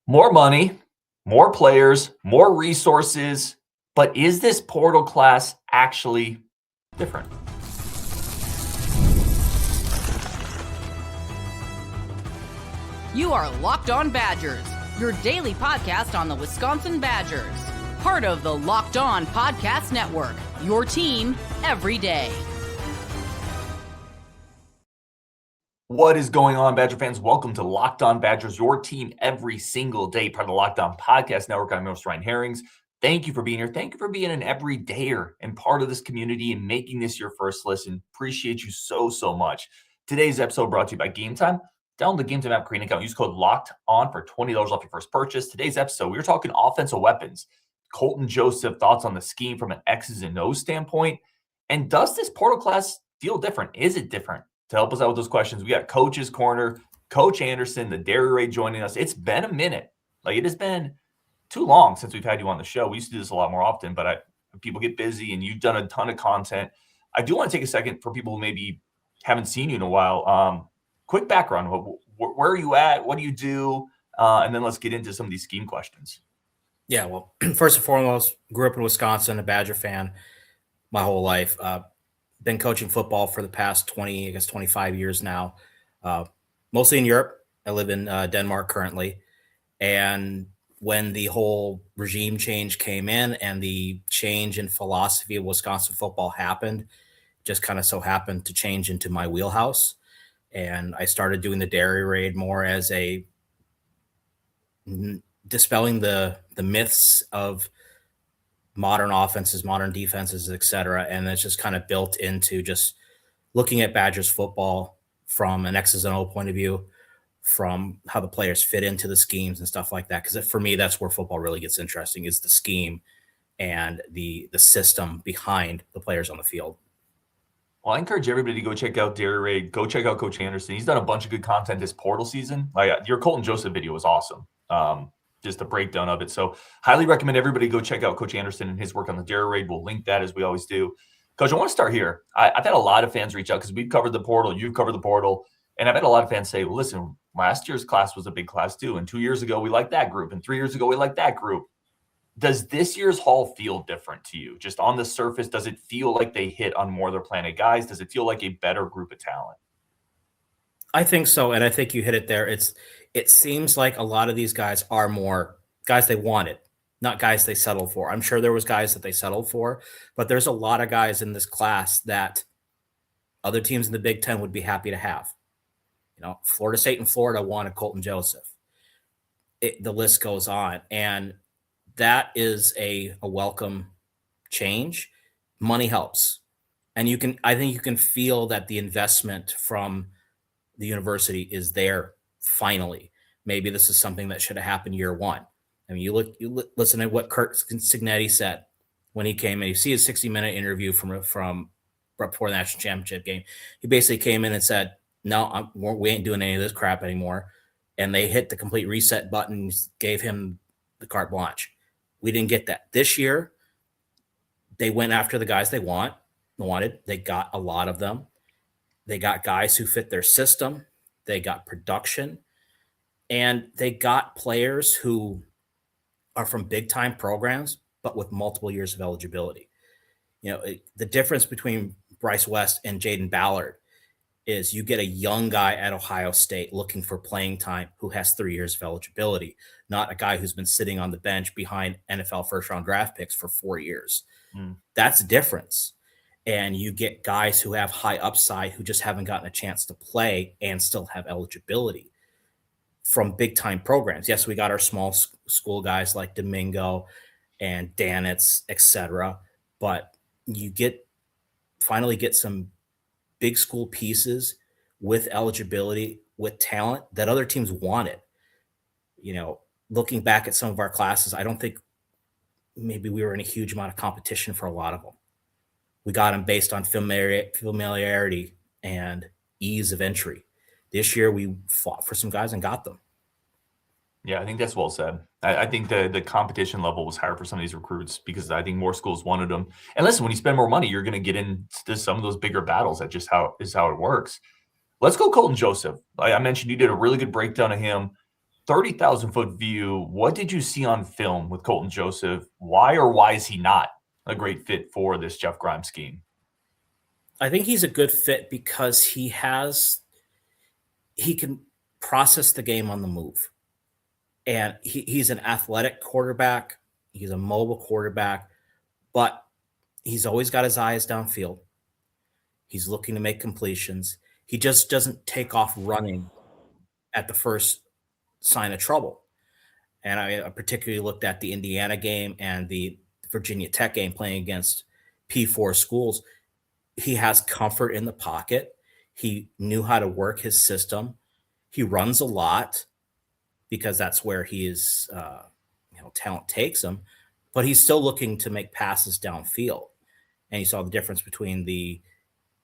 More money, more players, more resources, but is this portal class actually different? You are Locked On Badgers, your daily podcast on the Wisconsin Badgers. Part of the Locked On Podcast Network, your team every day. What is going on, Badger fans? Welcome to Locked On Badgers, your team every single day, part of the Locked On Podcast Network. I'm your host, Ryan Harings. Thank you for being here. Thank you for being an everydayer and part of this community and making this your first listen. Appreciate you so much. Today's episode brought to you by Game Time. Download the Game Time app, create an account, use code Locked On for $20 off your first purchase. Today's episode, we were talking offensive weapons. Colton Joseph, thoughts on the scheme from an X's and O's standpoint. And does this portal class feel different? Is it different? To help us out with those questions, we got Coach's Corner, Coach Andersen, the Dairy Raid joining us. It's been a minute. It has been too long since we've had you on the show. We used to do this a lot more often, but people get busy and you've done a ton of content. I do want to take a second for people who maybe haven't seen you in a while. Quick background. Where are you at? What do you do? And then let's get into some of these scheme questions. Yeah, well, first and foremost, grew up in Wisconsin, a Badger fan my whole life. Been coaching football for the past 25 years now, mostly in Europe. I live in Denmark currently. And when the whole regime change came in and the change in philosophy of Wisconsin football happened, just kind of so happened to change into my wheelhouse. And I started doing the Dairy Raid more as a dispelling the myths of modern offenses, modern defenses, et cetera. And it's just kind of built into just looking at Badgers football from an X's and O point of view, from how the players fit into the schemes and stuff like that. Because for me, that's where football really gets interesting, is the scheme and the system behind the players on the field. Well, I encourage everybody to go check out Dairy Raid. Go check out Coach Andersen. He's done a bunch of good content this portal season. Your Colton Joseph video was awesome. Just a breakdown of it. So highly recommend everybody go check out Coach Andersen and his work on the Dairy Raid. We'll link that as we always do. Coach, I want to start here. I've had a lot of fans reach out because we've covered the portal. You've covered the portal. And I've had a lot of fans say, well, listen, last year's class was a big class too. And 2 years ago, we liked that group. And 3 years ago, we liked that group. Does this year's haul feel different to you? Just on the surface, does it feel like they hit on more of their planet guys? Does it feel like a better group of talent? I think so. And I think you hit it there. It seems like a lot of these guys are more guys they wanted, not guys they settled for. I'm sure there was guys that they settled for, but there's a lot of guys in this class that other teams in the Big Ten would be happy to have. Florida State and Florida wanted Colton Joseph. The list goes on. And that is a welcome change. Money helps. And I think you can feel that the investment from the university is there finally. Maybe this is something that should have happened year one. I mean, you listen to what Kurt Signetti said when he came in. You see his 60-minute interview from before the national championship game. He basically came in and said, no, we ain't doing any of this crap anymore. And they hit the complete reset button, gave him the carte blanche. We didn't get that. This year, they went after the guys they wanted. They got a lot of them. They got guys who fit their system. They got production. And they got players who are from big-time programs, but with multiple years of eligibility. The difference between Bryce West and Jaden Ballard is you get a young guy at Ohio State looking for playing time who has 3 years of eligibility, not a guy who's been sitting on the bench behind NFL first-round draft picks for 4 years. That's a difference. And you get guys who have high upside who just haven't gotten a chance to play and still have eligibility from big-time programs. Yes, we got our small school guys like Domingo and Danitz, et cetera, but you finally get some big school pieces with eligibility, with talent that other teams wanted. Looking back at some of our classes, I don't think maybe we were in a huge amount of competition for a lot of them. We got them based on familiarity and ease of entry. This year, we fought for some guys and got them. Yeah, I think that's well said. I think the competition level was higher for some of these recruits because I think more schools wanted them. And listen, when you spend more money, you're going to get into some of those bigger battles. That's just how it works. Let's go Colton Joseph. I mentioned you did a really good breakdown of him. 30,000-foot view, what did you see on film with Colton Joseph? Why is he not a great fit for this Jeff Grimes scheme? I think he's a good fit because he can process the game on the move. And he's an athletic quarterback. He's a mobile quarterback, but he's always got his eyes downfield. He's looking to make completions. He just doesn't take off running at the first sign of trouble. And I particularly looked at the Indiana game and the Virginia Tech game playing against P4 schools. He has comfort in the pocket. He knew how to work his system. He runs a lot because that's where his talent takes him. But he's still looking to make passes downfield. And you saw the difference between the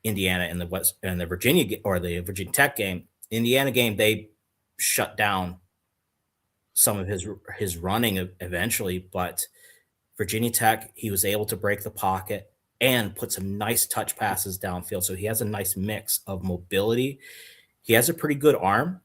Indiana and the Virginia or the Virginia Tech game. Indiana game, they shut down some of his running eventually, but Virginia Tech, he was able to break the pocket and put some nice touch passes downfield. So he has a nice mix of mobility. He has a pretty good arm,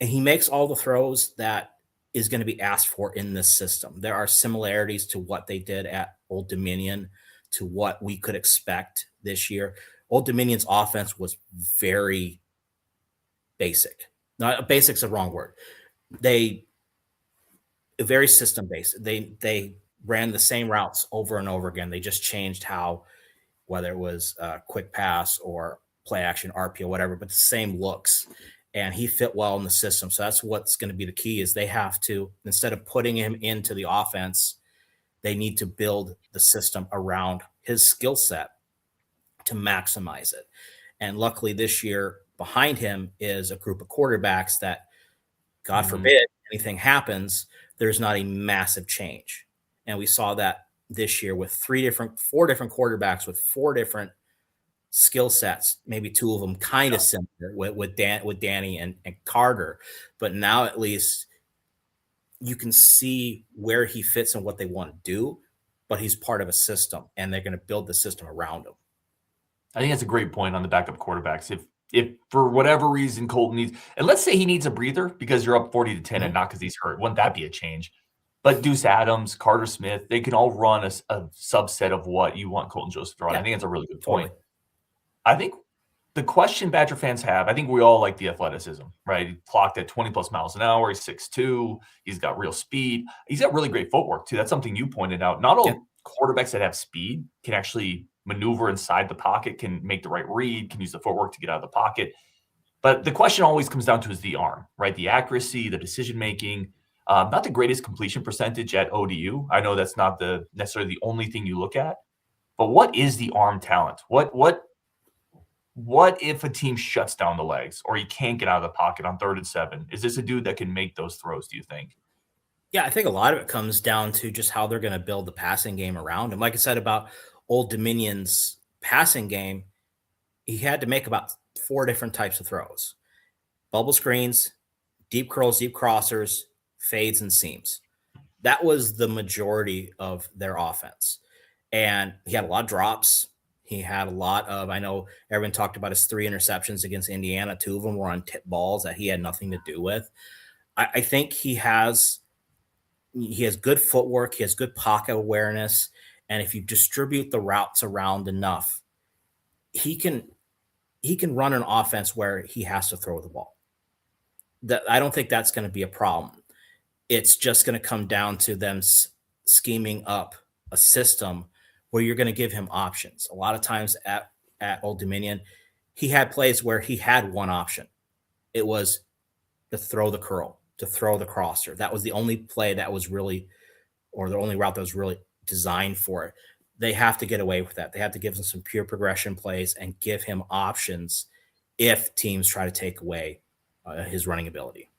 and he makes all the throws that is going to be asked for in this system. There are similarities to what they did at Old Dominion to what we could expect this year. Old Dominion's offense was very basic. Not basic's a wrong word. Very system based. They ran the same routes over and over again. They just changed how, whether it was quick pass or play action, RPO, whatever, but the same looks. And he fit well in the system. So that's what's going to be the key is they have to, instead of putting him into the offense, they need to build the system around his skill set to maximize it. And luckily this year behind him is a group of quarterbacks that, God forbid, anything happens, there's not a massive change. And we saw that this year with four different quarterbacks with four different skill sets, maybe two of them kind of similar with Danny and Carter. But now at least you can see where he fits and what they want to do, but he's part of a system and they're going to build the system around him. I think that's a great point on the backup quarterbacks. If for whatever reason Colton needs, and let's say he needs a breather because you're up 40-10 and not because he's hurt, wouldn't that be a change? But Deuce Adams, Carter Smith, they can all run a subset of what you want Colton Joseph to run. I think that's a really good point. Totally. I think the question Badger fans have, I think we all like the athleticism, right? He clocked at 20 plus miles an hour. He's 6'2". He's got real speed. He's got really great footwork too. That's something you pointed out. Not all quarterbacks that have speed can actually maneuver inside the pocket, can make the right read, can use the footwork to get out of the pocket. But the question always comes down to is the arm, right? The accuracy, the decision-making. Not the greatest completion percentage at ODU. I know that's not necessarily the only thing you look at. But what is the arm talent? What if a team shuts down the legs or he can't get out of the pocket on 3rd and 7? Is this a dude that can make those throws, do you think? Yeah, I think a lot of it comes down to just how they're going to build the passing game around him. Like I said about Old Dominion's passing game, he had to make about 4 different types of throws. Bubble screens, deep curls, deep crossers, fades, and seams. That was the majority of their offense. And he had a lot of drops. He had a lot of, I know everyone talked about his 3 interceptions against Indiana. 2 of them were on tip balls that he had nothing to do with. I think he has good footwork. He has good pocket awareness. And if you distribute the routes around enough, he can run an offense where he has to throw the ball. I don't think that's going to be a problem. It's just going to come down to them scheming up a system where you're going to give him options. A lot of times at Old Dominion, he had plays where he had one option. It was to throw the curl, to throw the crosser. That was the only play that was really, or the only route that was really designed for it. They have to get away with that. They have to give him some pure progression plays and give him options if teams try to take away his running ability.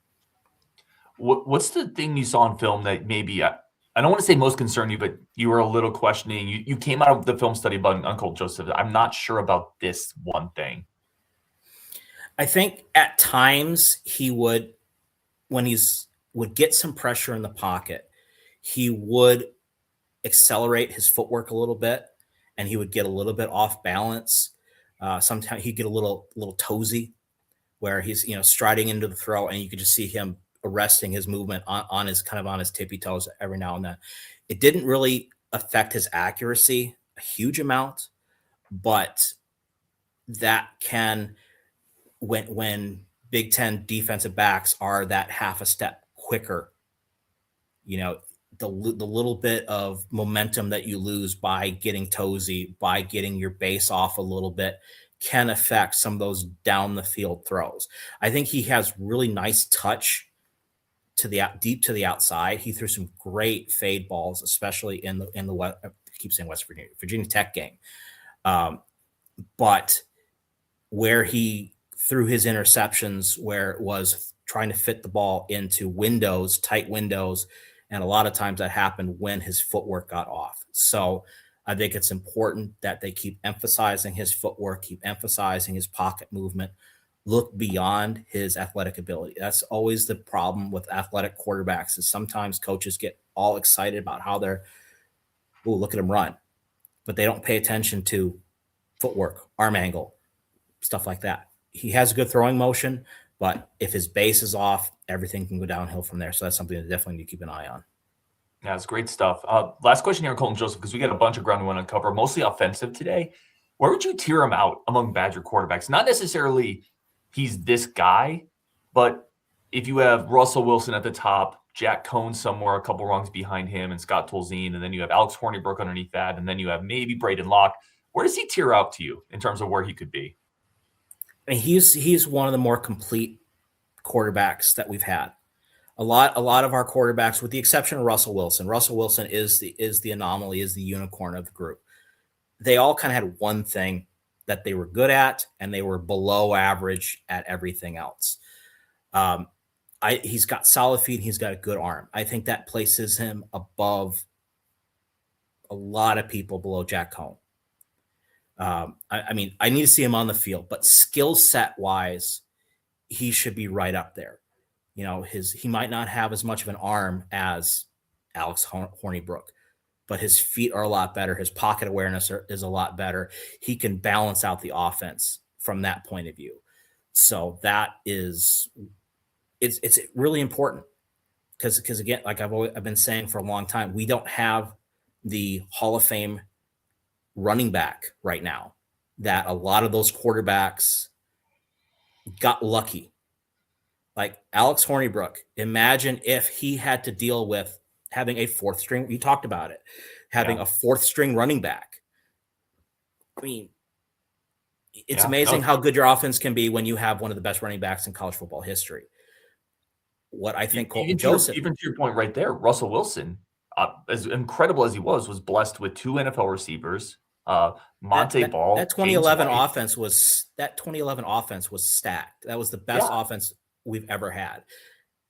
What's the thing you saw on film that maybe I don't want to say most concerned you, but you were a little questioning? You came out of the film study about Uncle Joseph. I'm not sure about this one thing. I think at times he would, when would get some pressure in the pocket, he would accelerate his footwork a little bit, and he would get a little bit off balance. Sometimes he'd get a little toesy, where he's striding into the throw, and you could just see him arresting his movement on his kind of on his tippy toes every now and then. It didn't really affect his accuracy a huge amount, but that can, when Big Ten defensive backs are that half a step quicker, the little bit of momentum that you lose by getting toesy, by getting your base off a little bit, can affect some of those down the field throws. I think he has really nice touch deep to the outside. He threw some great fade balls, especially in the West, I keep saying West Virginia Tech game. But where he threw his interceptions, where it was trying to fit the ball into tight windows, and a lot of times that happened when his footwork got off. So I think it's important that they keep emphasizing his footwork, keep emphasizing his pocket movement, look beyond his athletic ability. That's always the problem with athletic quarterbacks, is sometimes coaches get all excited about how look at him run, but they don't pay attention to footwork, arm angle, stuff like that. He has a good throwing motion, but if his base is off, everything can go downhill from there. So that's something that definitely need to keep an eye on. Yeah, it's great stuff. Last question here, Colton Joseph, because we got a bunch of ground we want to cover, mostly offensive today. Where would you tier him out among Badger quarterbacks? Not necessarily he's this guy, but if you have Russell Wilson at the top, Jack Cohn somewhere a couple rungs behind him, and Scott Tolzien, and then you have Alex Hornibrook underneath that, and then you have maybe Braden Locke. Where does he tier out to you in terms of where he could be? I mean, he's one of the more complete quarterbacks that we've had. A lot of our quarterbacks, with the exception of Russell Wilson. Russell Wilson is the anomaly, is the unicorn of the group. They all kind of had one thing that they were good at, and they were below average at everything else. He's got solid feet. He's got a good arm. I think that places him above a lot of people below Jack Cohn. I mean, I need to see him on the field, but skill set wise, he should be right up there. He might not have as much of an arm as Alex Hornibrook, but his feet are a lot better. His pocket awareness is a lot better. He can balance out the offense from that point of view. So it's really important because again, like I've been saying for a long time, we don't have the Hall of Fame running back right now that a lot of those quarterbacks got lucky. Like Alex Hornibrook, imagine if he had to deal with having a fourth string. You talked about it, having a fourth string running back. I mean, it's amazing how good your offense can be when you have one of the best running backs in college football history. What I think Colton Joseph, even to your point right there, Russell Wilson, as incredible as he was blessed with 2 NFL receivers. Monte Ball. That 2011 offense was stacked. That was the best offense we've ever had.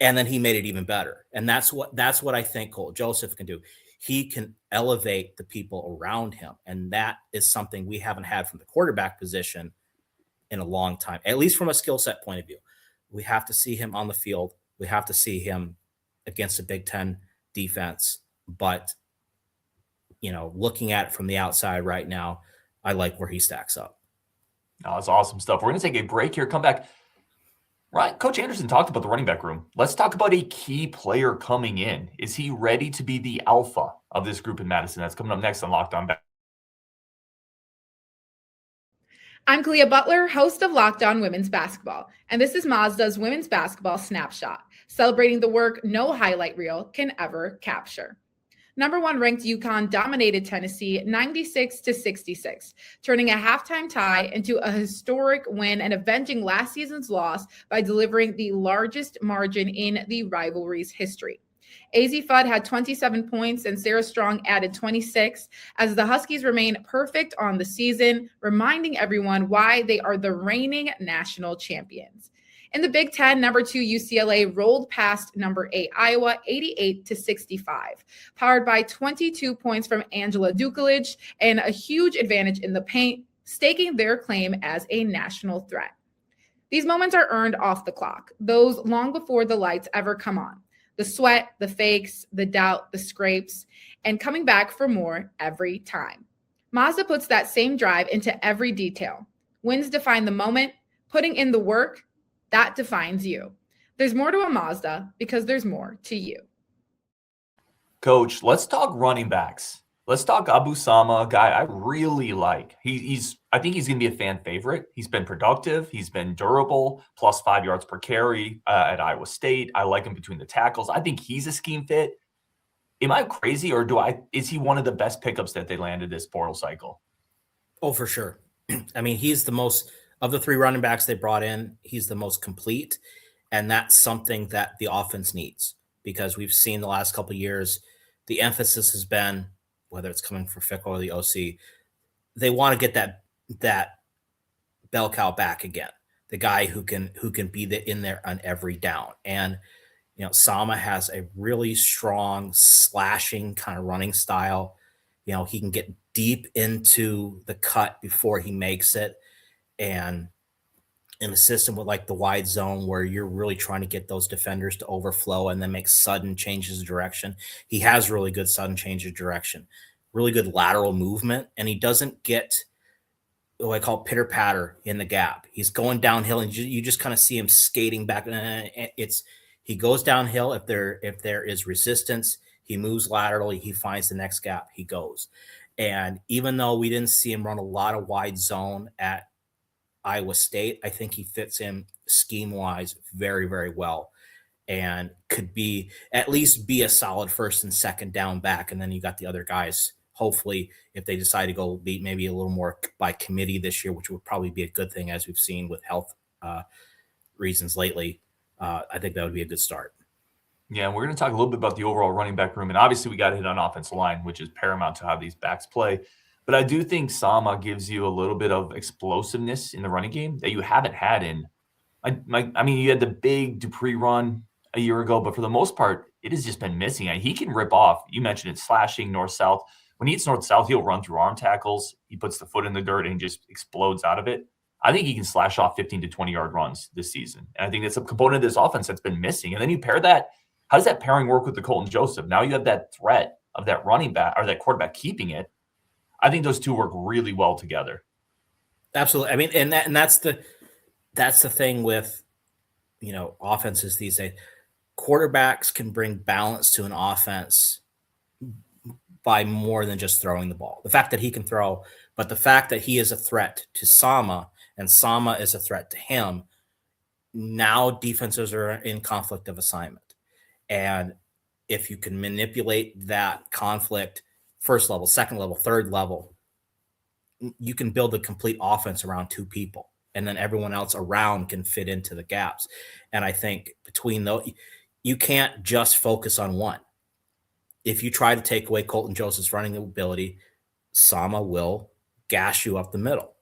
And then he made it even better. And that's what I think Colton Joseph can do. He can elevate the people around him. And that is something we haven't had from the quarterback position in a long time, at least from a skill set point of view. We have to see him on the field. We have to see him against a Big Ten defense. But, looking at it from the outside right now, I like where he stacks up. Oh, that's awesome stuff. We're going to take a break here, come back. Right, Coach Andersen talked about the running back room. Let's talk about a key player coming in. Is he ready to be the alpha of this group in Madison? That's coming up next on Locked On Badgers. I'm Kalia Butler, host of Locked On Women's Basketball, and this is Mazda's Women's Basketball Snapshot, celebrating the work no highlight reel can ever capture. Number 1 ranked UConn dominated Tennessee 96-66, turning a halftime tie into a historic win and avenging last season's loss by delivering the largest margin in the rivalry's history. AZ Fudd had 27 points and Sarah Strong added 26 as the Huskies remain perfect on the season, reminding everyone why they are the reigning national champions. In the Big Ten, number 2 UCLA rolled past number 8 Iowa 88-65, powered by 22 points from Angela Dukelich and a huge advantage in the paint, staking their claim as a national threat. These moments are earned off the clock, those long before the lights ever come on. The sweat, the fakes, the doubt, the scrapes, and coming back for more every time. Mazda puts that same drive into every detail. Wins define the moment, putting in the work, that defines you. There's more to a Mazda because there's more to you. Coach, let's talk running backs. Let's talk Abu Sama, a guy I really like. I think he's going to be a fan favorite. He's been productive. He's been durable, plus 5 yards per carry at Iowa State. I like him between the tackles. I think he's a scheme fit. Am I crazy, or is he one of the best pickups that they landed this portal cycle? Oh, for sure. I mean, he's the most of the 3 running backs they brought in. He's the most complete, and that's something that the offense needs, because we've seen the last couple of years, the emphasis has been, whether it's coming from Fickle or the OC, they want to get that bell cow back again, the guy who can be in there on every down. And Sama has a really strong slashing kind of running style. He can get deep into the cut before he makes it, and in a system with like the wide zone where you're really trying to get those defenders to overflow and then make sudden changes of direction. He has really good sudden change of direction, really good lateral movement, and he doesn't get what I call pitter patter in the gap. He's going downhill and you just kind of see him skating back. He goes downhill. If there is resistance, he moves laterally. He finds the next gap. He goes. And even though we didn't see him run a lot of wide zone at Iowa State, I think he fits in scheme-wise very, very well, and could at least be a solid first and second down back. And then you got the other guys, hopefully, if they decide to go be maybe a little more by committee this year, which would probably be a good thing, as we've seen with health reasons lately. I think that would be a good start. Yeah, and we're going to talk a little bit about the overall running back room. And obviously, we got to hit on offensive line, which is paramount to how these backs play. But I do think Sama gives you a little bit of explosiveness in the running game that you haven't had in. I mean, you had the big Dupree run a year ago, but for the most part, it has just been missing. He can rip off. You mentioned it, slashing north-south. When he hits north-south, he'll run through arm tackles. He puts the foot in the dirt and just explodes out of it. I think he can slash off 15 to 20-yard runs this season. And I think that's a component of this offense that's been missing. And then you pair that. How does that pairing work with the Colton Joseph? Now you have that threat of that running back or that quarterback keeping it. I think those two work really well together. Absolutely. I mean, and that's the thing with, offenses these days. Quarterbacks can bring balance to an offense by more than just throwing the ball. The fact that he can throw, but the fact that he is a threat to Sama and Sama is a threat to him. Now defenses are in conflict of assignment. And if you can manipulate that conflict, first level, second level, third level, you can build a complete offense around 2 people, and then everyone else around can fit into the gaps. And I think between those, you can't just focus on one. If you try to take away Colton Joseph's running ability, Sama will gash you up the middle.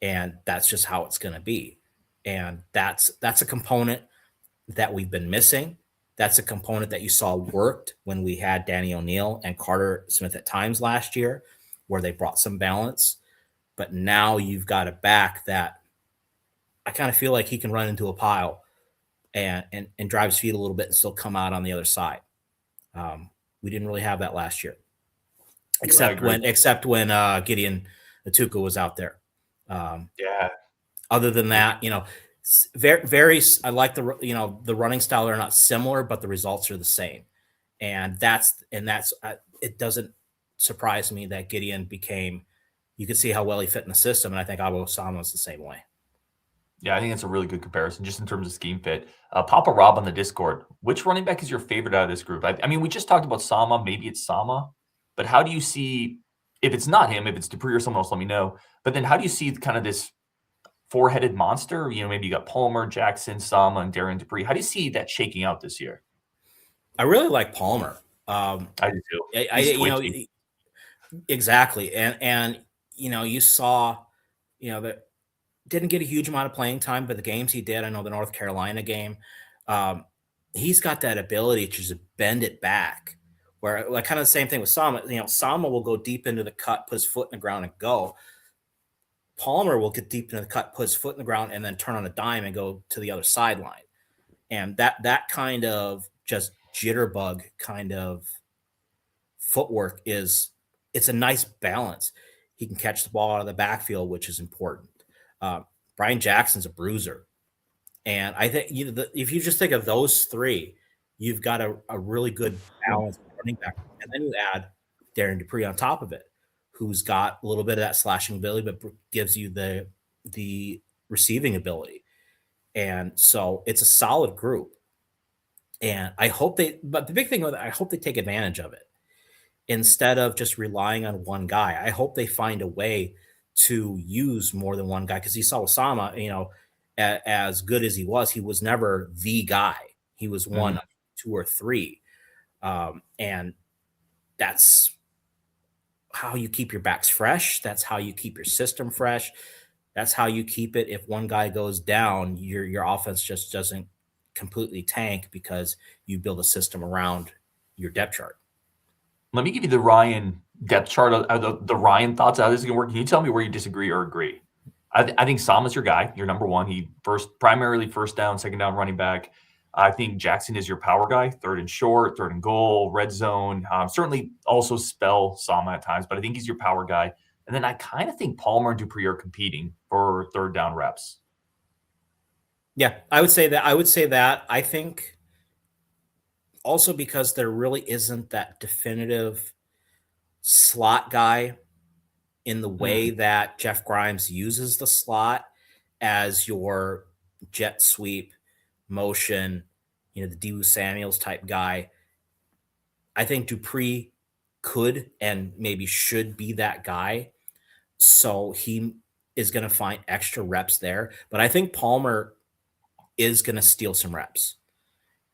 And that's just how it's going to be. And that's a component that we've been missing. That's a component that you saw worked when we had Danny O'Neal and Carter Smith at times last year, where they brought some balance. But now you've got a back that I kind of feel like he can run into a pile and drive his feet a little bit and still come out on the other side. We didn't really have that last year, except when Gideon Atuka was out there. Yeah. Other than that, very. I like the running style are not similar, but the results are the same, and that's it doesn't surprise me that Gideon became. You could see how well he fit in the system, and I think Abu Sama is the same way. Yeah, I think it's a really good comparison just in terms of scheme fit. Papa Rob on the Discord, which running back is your favorite out of this group? I mean, we just talked about Sama. Maybe it's Sama, but how do you see if it's not him, if it's Dupree or someone else? Let me know. But then how do you see kind of this 4-headed monster? Maybe you got Palmer, Jackson, Sama, and Darian Dupree. How do you see that shaking out this year? I really like Palmer. I do too. Exactly, and you saw, that didn't get a huge amount of playing time, but the games he did, I know the North Carolina game, he's got that ability to just bend it back. Where like kind of the same thing with Sama. Sama will go deep into the cut, put his foot in the ground, and go. Palmer will get deep into the cut, put his foot in the ground, and then turn on a dime and go to the other sideline. And that kind of just jitterbug kind of footwork it's a nice balance. He can catch the ball out of the backfield, which is important. Brian Jackson's a bruiser. And I think if you just think of those three, you've got a really good balance running back. And then you add Darren Dupree on top of it, who's got a little bit of that slashing ability, but gives you the receiving ability. And so it's a solid group. And but the big thing with it, I hope they take advantage of it instead of just relying on one guy. I hope they find a way to use more than one guy, because you saw Osama, as good as he was never the guy. He was one of two or three. And that's how you keep your backs fresh. That's how you keep your system fresh. That's how you keep it. If one guy goes down, your offense just doesn't completely tank because you build a system around your depth chart. Let me give you the Ryan depth chart, the Ryan thoughts, how this is going to work. Can you tell me where you disagree or agree? I think Sama's your guy, your number one. He primarily first down, second down running back. I think Jackson is your power guy, third and short, third and goal, red zone. Certainly also spell Sama at times, but I think he's your power guy. And then I kind of think Palmer and Dupree are competing for third down reps. Yeah, I would say that. I think also because there really isn't that definitive slot guy in the way that Jeff Grimes uses the slot as your jet sweep motion, the Deebo Samuels type guy. I think Dupree could and maybe should be that guy. So he is going to find extra reps there. But I think Palmer is going to steal some reps.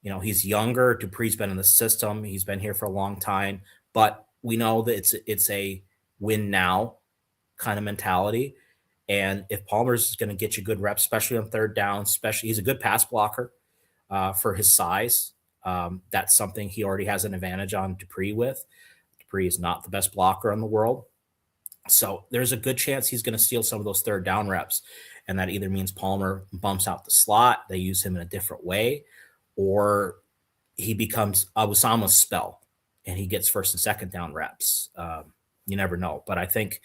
He's younger. Dupree's been in the system. He's been here for a long time. But we know that it's a win now kind of mentality. And if Palmer's going to get you good reps, especially on third down, he's a good pass blocker for his size. That's something he already has an advantage on Dupree with. Dupree is not the best blocker in the world. So there's a good chance he's going to steal some of those third down reps. And that either means Palmer bumps out the slot, they use him in a different way, or he becomes Osama's spell and he gets first and second down reps. You never know. But I think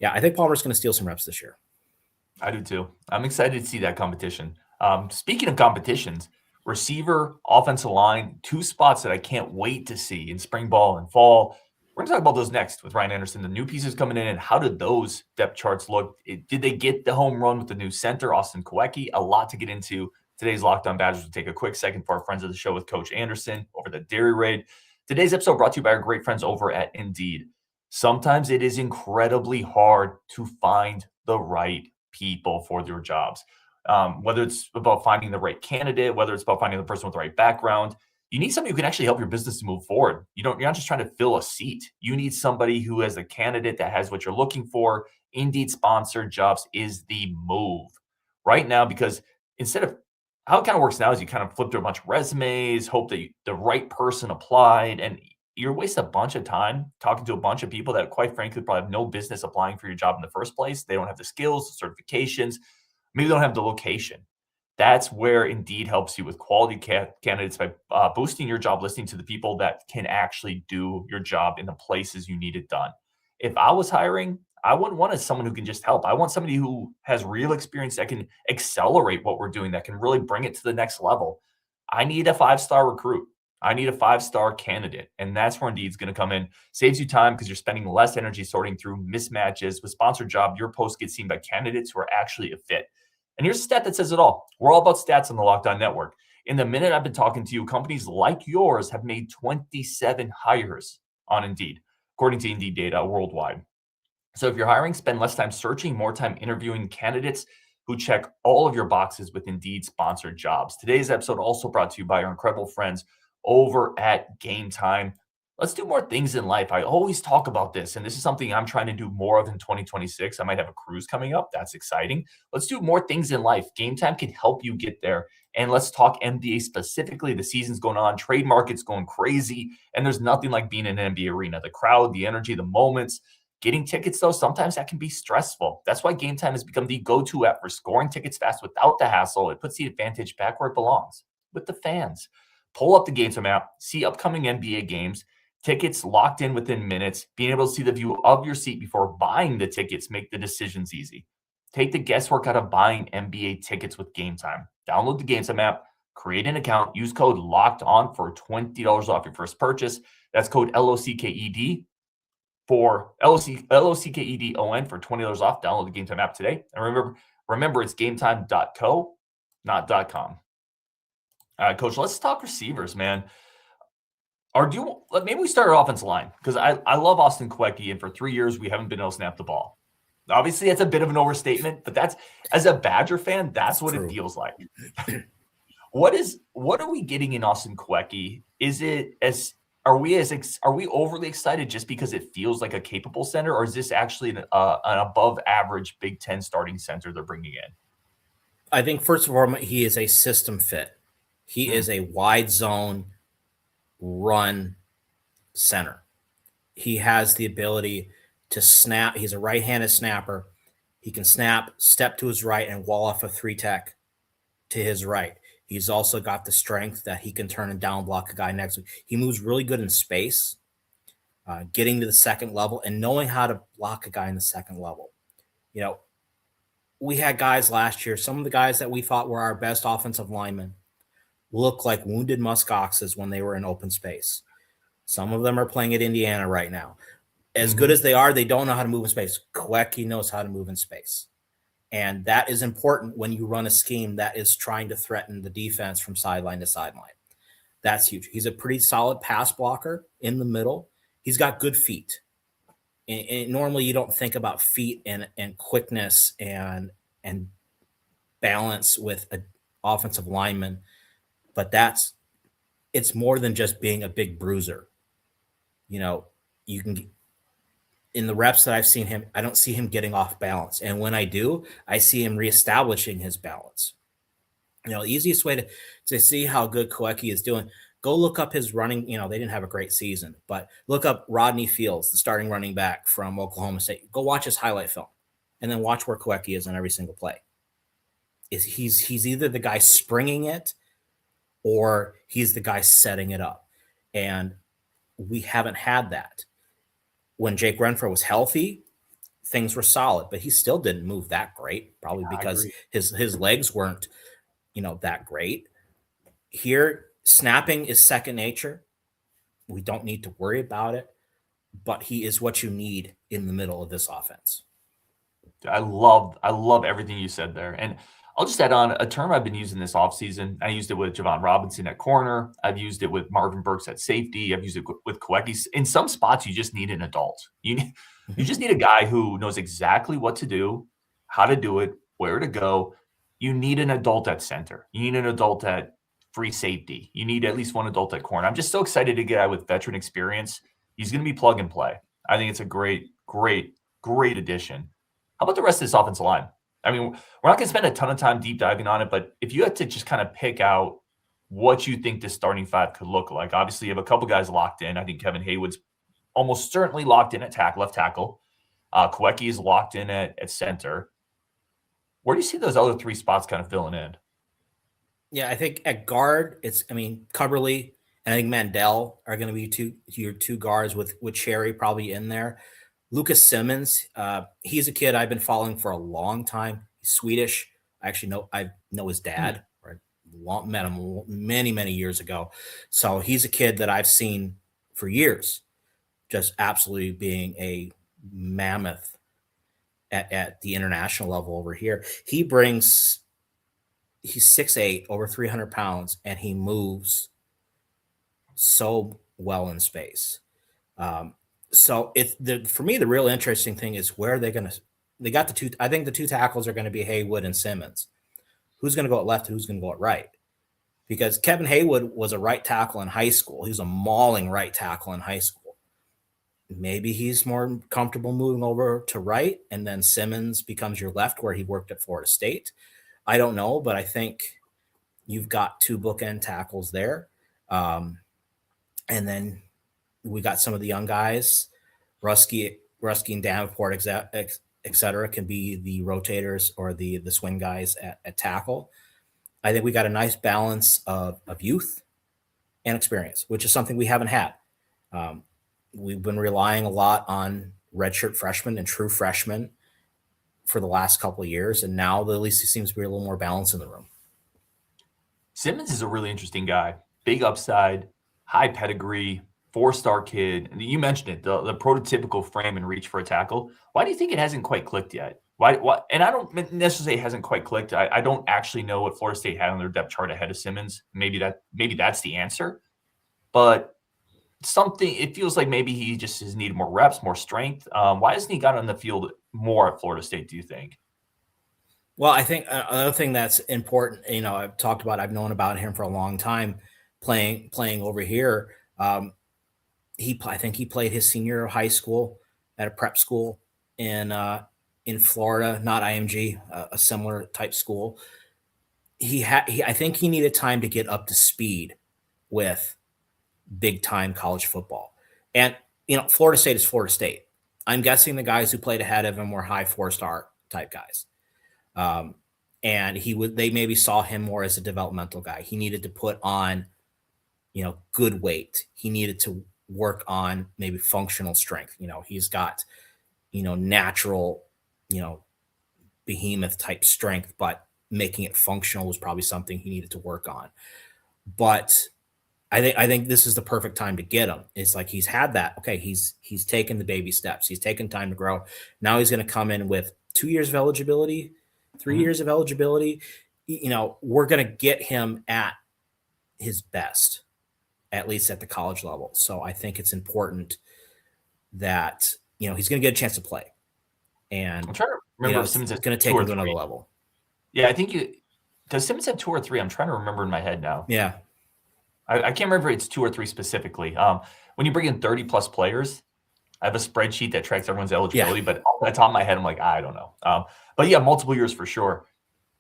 Palmer's going to steal some reps this year. I do too. I'm excited to see that competition. Speaking of competitions, receiver, offensive line, two spots that I can't wait to see in spring ball and fall. We're going to talk about those next with Ryan Andersen, the new pieces coming in, and how did those depth charts look? Did they get the home run with the new center, Austin Kawecki? A lot to get into. Today's Locked On Badgers will take a quick second for our friends of the show with Coach Andersen over the Dairy Raid. Today's episode brought to you by our great friends over at Indeed. Sometimes it is incredibly hard to find the right people for your jobs. Whether it's about finding the right candidate, whether it's about finding the person with the right background, you need somebody who can actually help your business to move forward. You're not just trying to fill a seat. You need somebody who has a candidate that has what you're looking for. Indeed sponsored jobs is the move right now, because instead of how it kind of works now is you kind of flip through a bunch of resumes, hope that the right person applied, and you're wasting a bunch of time talking to a bunch of people that quite frankly probably have no business applying for your job in the first place. They don't have the skills, the certifications, maybe they don't have the location. That's where Indeed helps you with quality candidates by boosting your job listing to the people that can actually do your job in the places you need it done. If I was hiring, I wouldn't want someone who can just help. I want somebody who has real experience that can accelerate what we're doing, that can really bring it to the next level. I need a 5-star recruit. I need a 5-star candidate. And that's where Indeed's going to come in. Saves you time because you're spending less energy sorting through mismatches. With Sponsored Job, your post gets seen by candidates who are actually a fit. And here's a stat that says it all. We're all about stats on the Locked On Network. In the minute I've been talking to you, companies like yours have made 27 hires on Indeed, according to Indeed data worldwide. So if you're hiring, spend less time searching, more time interviewing candidates who check all of your boxes with Indeed sponsored jobs. Today's episode also brought to you by our incredible friends over at Game Time. Let's do more things in life. I always talk about this, and this is something I'm trying to do more of in 2026. I might have a cruise coming up. That's exciting. Let's do more things in life. Game Time can help you get there. And let's talk NBA specifically. The season's going on. Trade market's going crazy. And there's nothing like being in an NBA arena. The crowd, the energy, the moments. Getting tickets, though, sometimes that can be stressful. That's why Game Time has become the go-to app for scoring tickets fast without the hassle. It puts the advantage back where it belongs, with the fans. Pull up the Game Time app, see upcoming NBA games, tickets locked in within minutes, being able to see the view of your seat before buying the tickets make the decisions easy. Take the guesswork out of buying NBA tickets with Game Time. Download the Game Time app, create an account, use code LOCKED ON for $20 off your first purchase. That's code LOCKED for LOCKEDON for $20 off. Download the Game Time app today. And remember it's gametime.co, not .com. All right, Coach, let's talk receivers, man. Maybe we start our offensive line, because I love Austin Kawecki, and for 3 years we haven't been able to snap the ball. Obviously, that's a bit of an overstatement, but that's, as a Badger fan, that's what it feels like. What are we getting in Austin Kawecki? Are we overly excited just because it feels like a capable center, or is this actually an above average Big Ten starting center they're bringing in? I think first of all, he is a system fit. He is a wide zone run center. He has the ability to snap. He's a right-handed snapper. He can snap, step to his right, and wall off a 3-tech to his right. He's also got the strength that he can turn and down block a guy next to him. He moves really good in space, getting to the second level and knowing how to block a guy in the second level. You know, we had guys last year, some of the guys that we thought were our best offensive linemen look like wounded muskoxes when they were in open space. Some of them are playing at Indiana right now. As good as they are, they don't know how to move in space. Kawecki knows how to move in space. And that is important when you run a scheme that is trying to threaten the defense from sideline to sideline. That's huge. He's a pretty solid pass blocker in the middle. He's got good feet. And normally you don't think about feet and quickness and balance with an offensive lineman, but it's more than just being a big bruiser. You know, you can, in the reps that I've seen him, I don't see him getting off balance. And when I do, I see him reestablishing his balance. You know, the easiest way to see how good Kawecki is doing, go look up his running. You know, they didn't have a great season, but look up Rodney Fields, the starting running back from Oklahoma State. Go watch his highlight film and then watch where Kawecki is on every single play. He's either the guy springing it or he's the guy setting it up. And we haven't had that. When Jake Renfro was healthy, things were solid, but he still didn't move that great, probably because his legs weren't, that great. Here, snapping is second nature. We don't need to worry about it, but he is what you need in the middle of this offense. I love everything you said there. And I'll just add on a term I've been using this offseason. I used it with Javon Robinson at corner. I've used it with Marvin Burks at safety. I've used it with Kawecki. In some spots, you just need an adult. You just need a guy who knows exactly what to do, how to do it, where to go. You need an adult at center. You need an adult at free safety. You need at least one adult at corner. I'm just so excited to get a guy with veteran experience. He's going to be plug and play. I think it's a great addition. How about the rest of this offensive line? I mean, we're not going to spend a ton of time deep diving on it, but if you had to just kind of pick out what you think this starting five could look like, obviously you have a couple guys locked in. I think Kevin Haywood's almost certainly locked in at left tackle. Kawecki is locked in at center. Where do you see those other three spots kind of filling in? Yeah, I think at guard, Cubberly and I think Mandel are going to be your two guards with Cherry probably in there. Lucas Simmons, he's a kid I've been following for a long time. He's Swedish. I know his dad. Right? Met him many, many years ago. So he's a kid that I've seen for years, just absolutely being a mammoth at the international level over here. He's 6'8", over 300 pounds, and he moves so well in space. So for me, the real interesting thing is where they're going to – they got the two – I think the two tackles are going to be Haywood and Simmons. Who's going to go at left and who's going to go at right? Because Kevin Haywood was a right tackle in high school. He was a mauling right tackle in high school. Maybe he's more comfortable moving over to right, and then Simmons becomes your left where he worked at Florida State. I don't know, but I think you've got two bookend tackles there. And then – we got some of the young guys, Rusky and Davenport, et cetera, can be the rotators or the swing guys at tackle. I think we got a nice balance of youth and experience, which is something we haven't had. We've been relying a lot on redshirt freshmen and true freshmen. for the last couple of years, and now at least he seems to be a little more balanced in the room. Simmons is a really interesting guy. Big upside, high pedigree, 4-star kid. And you mentioned it, the prototypical frame and reach for a tackle. Why do you think it hasn't quite clicked yet? Why? And I don't necessarily say it hasn't quite clicked. I don't actually know what Florida State had on their depth chart ahead of Simmons. Maybe that's the answer. But it feels like maybe he just has needed more reps, more strength. Why hasn't he got on the field more at Florida State, do you think? Well, I think another thing that's important, I've known about him for a long time playing over here. I think he played his senior year of high school at a prep school in Florida, not IMG, a similar type school. I think he needed time to get up to speed with big time college football. And, Florida State is Florida State. I'm guessing the guys who played ahead of him were high 4-star type guys. And they maybe saw him more as a developmental guy. He needed to put on, good weight. He needed to work on maybe functional strength. He's got, natural, behemoth type strength, but making it functional was probably something he needed to work on. But I think this is the perfect time to get him. It's like he's had that. Okay, he's taken the baby steps. He's taken time to grow. Now he's going to come in with 2 years of eligibility, 3 years of eligibility. We're going to get him at his best, at least at the college level. So I think it's important that, he's going to get a chance to play. And I'm trying to remember if Simmons is going to take him to another level. Yeah, I think does Simmons have 2 or 3? I'm trying to remember in my head now. Yeah. I can't remember if it's 2 or 3 specifically. When you bring in 30 plus players, I have a spreadsheet that tracks everyone's eligibility, but off the top of my head, I'm like, I don't know. But yeah, multiple years for sure.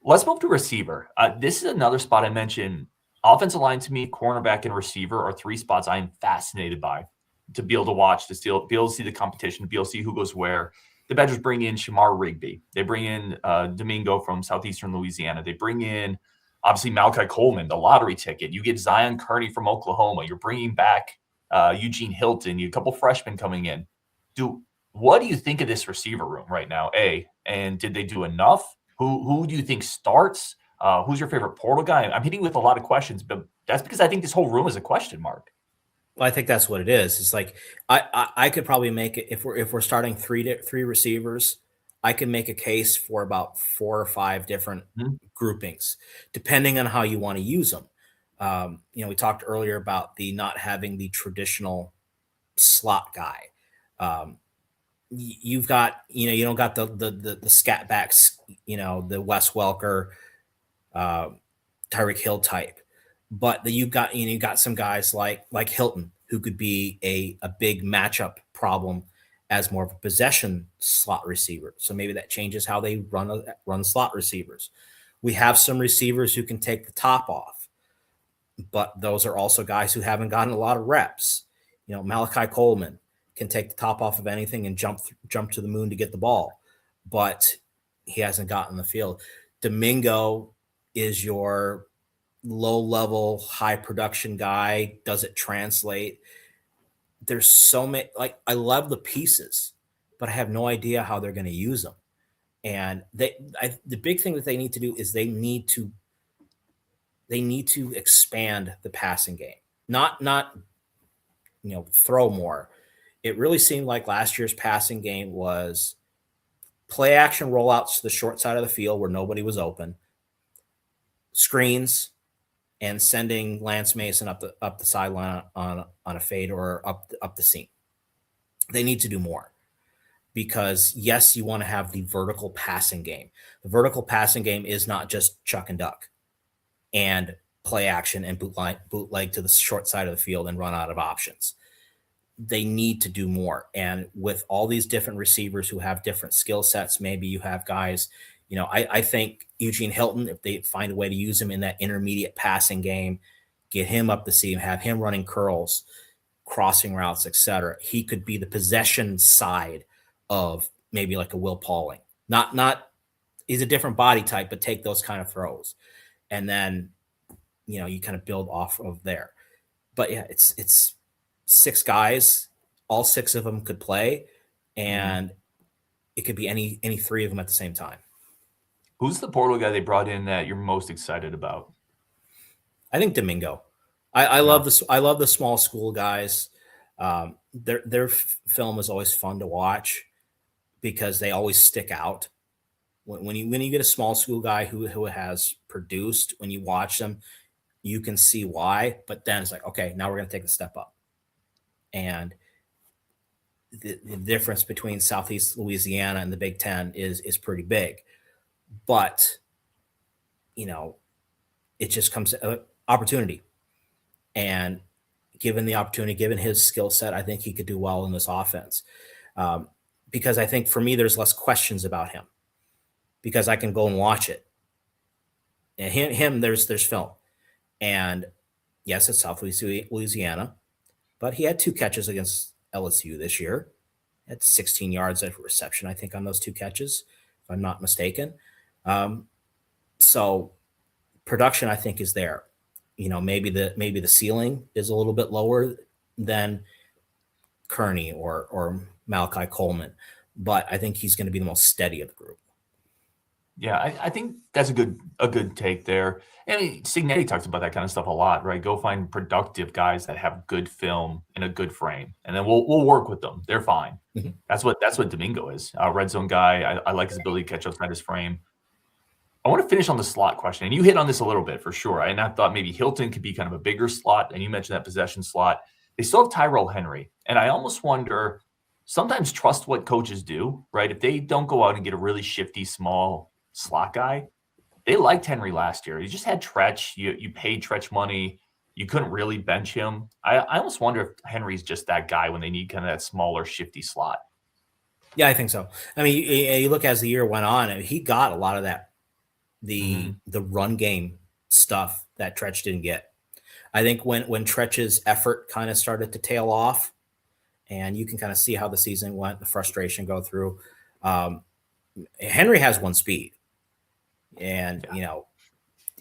Let's move to receiver. This is another spot I mentioned. Offensive line to me, cornerback, and receiver are 3 spots I am fascinated by to be able to watch, to be able to see the competition, to be able to see who goes where. The Badgers bring in Shamar Rigby. They bring in Domingo from Southeastern Louisiana. They bring in, obviously, Malachi Coleman, the lottery ticket. You get Zion Kearney from Oklahoma. You're bringing back Eugene Hilton. You have a couple freshmen coming in. What do you think of this receiver room right now, A? And did they do enough? Who do you think starts? Who's your favorite portal guy? I'm hitting with a lot of questions, but that's because I think this whole room is a question mark. Well, I think that's what it is. It's like I could probably make it if we're starting three receivers. I can make a case for about 4 or 5 different groupings, depending on how you want to use them. We talked earlier about the not having the traditional slot guy. You've got you don't got the scat backs, the Wes Welker, Tyreek Hill type. But you got some guys like Hilton who could be a big matchup problem as more of a possession slot receiver. So maybe that changes how they run slot receivers. We have some receivers who can take the top off, but those are also guys who haven't gotten a lot of reps. Malachi Coleman can take the top off of anything and jump to the moon to get the ball, but he hasn't gotten the field. Domingo is your low-level, high-production guy. Does it translate? There's so many. I love the pieces, but I have no idea how they're going to use them. And the big thing that they need to do is they need to expand the passing game, not throw more. It really seemed like last year's passing game was play action rollouts to the short side of the field where nobody was open, screens, and sending Lance Mason up the sideline on a fade or up the seam. They need to do more because, yes, you want to have the vertical passing game. The vertical passing game is not just chuck and duck and play action and bootleg to the short side of the field and run out of options. They need to do more. And with all these different receivers who have different skill sets, maybe you have guys, I think Eugene Hilton, if they find a way to use him in that intermediate passing game, get him up the seam, have him running curls, crossing routes, etc. He could be the possession side of maybe like a Will Pauling. Not he's a different body type, but take those kind of throws. And then, you kind of build off of there. But yeah, it's 6 guys, all 6 of them could play. And it could be any three of them at the same time. Who's the portal guy they brought in that you're most excited about? I think Domingo. I love this. I love the small school guys. Their film is always fun to watch because they always stick out. When you get a small school guy who has produced, when you watch them, you can see why. But then it's like, okay, now we're going to take a step up. And the difference between Southeast Louisiana and the Big Ten is pretty big. But, it just comes to opportunity. And given the opportunity, given his skill set, I think he could do well in this offense. Because I think for me, there's less questions about him because I can go and watch it. And him, there's film. And yes, it's Southeast Louisiana, but he had 2 catches against LSU this year. He had 16 yards of reception, I think, on those 2 catches, if I'm not mistaken. So production, I think, is there. Maybe the ceiling is a little bit lower than Kearney or Malachi Coleman, but I think he's going to be the most steady of the group. Yeah, I think that's a good take there. And Signetti talks about that kind of stuff a lot, right? Go find productive guys that have good film and a good frame, and then we'll work with them. They're fine. Mm-hmm. That's what Domingo is. Red zone guy. I like his ability to catch outside his frame. I want to finish on the slot question, and you hit on this a little bit for sure. And I thought maybe Hilton could be kind of a bigger slot, and you mentioned that possession slot. They still have Tyrell Henry, and I almost wonder, sometimes trust what coaches do, right? If they don't go out and get a really shifty, small slot guy, they liked Henry last year. You just had Tretch. You paid Tretch money. You couldn't really bench him. I almost wonder if Henry's just that guy when they need kind of that smaller, shifty slot. Yeah, I think so. I mean, you look as the year went on, and he got a lot of that. The run game stuff that Tretch didn't get. I think when Tretch's effort kind of started to tail off, and you can kind of see how the season went, the frustration go through. Henry has 1 speed, and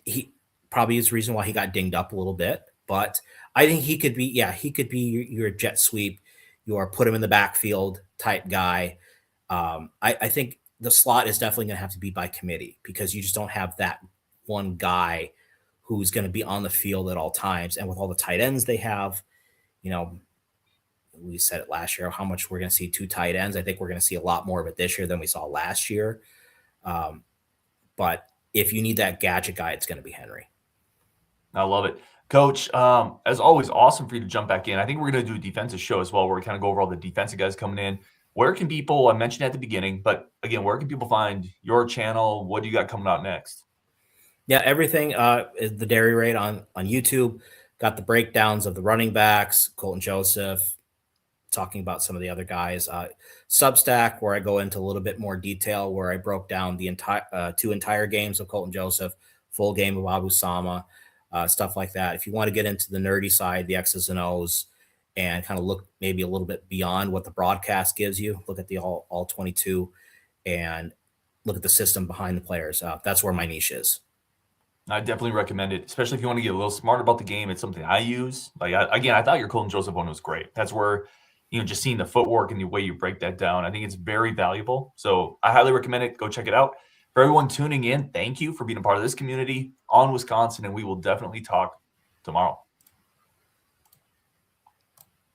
he probably is the reason why he got dinged up a little bit. But I think he could be your jet sweep, your put him in the backfield type guy. I think the slot is definitely going to have to be by committee because you just don't have that one guy who's going to be on the field at all times. And with all the tight ends they have, we said it last year, how much we're going to see 2 tight ends. I think we're going to see a lot more of it this year than we saw last year. But if you need that gadget guy, it's going to be Henry. I love it. Coach, as always, awesome for you to jump back in. I think we're going to do a defensive show as well, where we kind of go over all the defensive guys coming in. Where can people, I mentioned at the beginning, but again, where can people find your channel? What do you got coming out next? Yeah, everything is the Dairy Raid on YouTube. Got the breakdowns of the running backs, Colton Joseph, talking about some of the other guys. Substack, where I go into a little bit more detail, where I broke down the entire 2 entire games of Colton Joseph, full game of Abu Sama, stuff like that. If you want to get into the nerdy side, the X's and O's, and kind of look maybe a little bit beyond what the broadcast gives you, look at the all 22 and look at the system behind the players. That's where my niche is. I definitely recommend it, especially if you want to get a little smarter about the game. It's something I use. I thought your Colton Joseph one was great. That's where, just seeing the footwork and the way you break that down, I think it's very valuable. So I highly recommend it. Go check it out. For everyone tuning in, thank you for being a part of this community on Wisconsin, and we will definitely talk tomorrow.